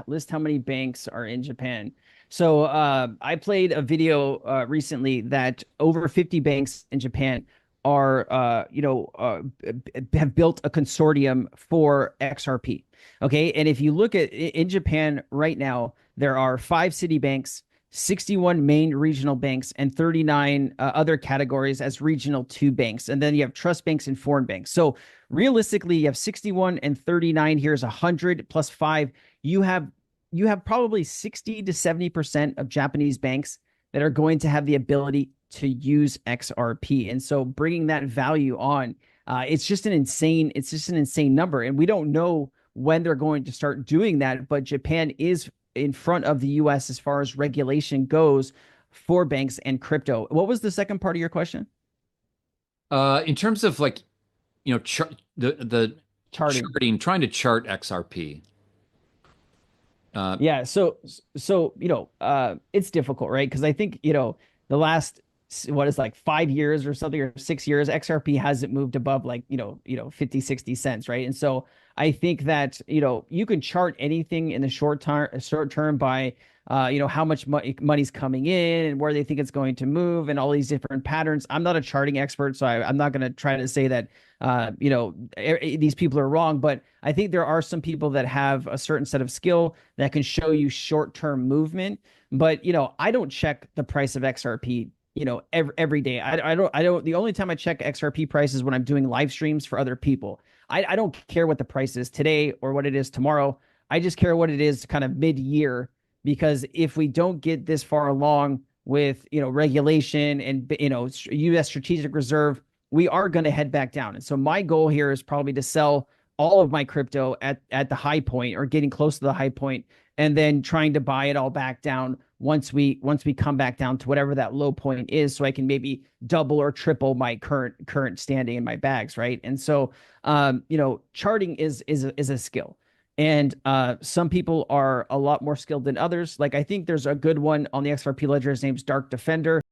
list how many banks are in Japan. So I played a video recently that over 50 banks in Japan are have built a consortium for XRP. Okay, and if you look at in Japan right now, there are five city banks, 61 main regional banks, and 39 other categories as regional two banks. And then you have trust banks and foreign banks. So realistically, you have 61 and 39. Here's 100 plus five. You have you have probably 60 to 70% of Japanese banks that are going to have the ability to use XRP. And so bringing that value on, it's just an insane number. And we don't know when they're going to start doing that, but Japan is in front of the US as far as regulation goes for banks and crypto. What was the second part of your question? In terms of like, the Charting. charting, trying to chart XRP. Uh, Yeah, it's difficult, right? Because I think, the last what is like 5 years or something or 6 years, XRP hasn't moved above like, 50, 60 cents, right? And so I think that, you can chart anything in the short term by how much money's coming in and where they think it's going to move and all these different patterns. I'm not a charting expert, so I'm not going to try to say that these people are wrong, but I think there are some people that have a certain set of skill that can show you short-term movement. But I don't check the price of XRP, every day. I don't. The only time I check XRP price is when I'm doing live streams for other people. I don't care what the price is today or what it is tomorrow. I just care what it is kind of mid-year, because if we don't get this far along with regulation and U.S. strategic reserve, we are going to head back down. And so my goal here is probably to sell all of my crypto at the high point or getting close to the high point, and then trying to buy it all back down once we come back down to whatever that low point is, so I can maybe double or triple my current standing in my bags, right? And so charting is a skill. And some people are a lot more skilled than others. Like I think there's a good one on the XRP ledger. His name's Dark Defender.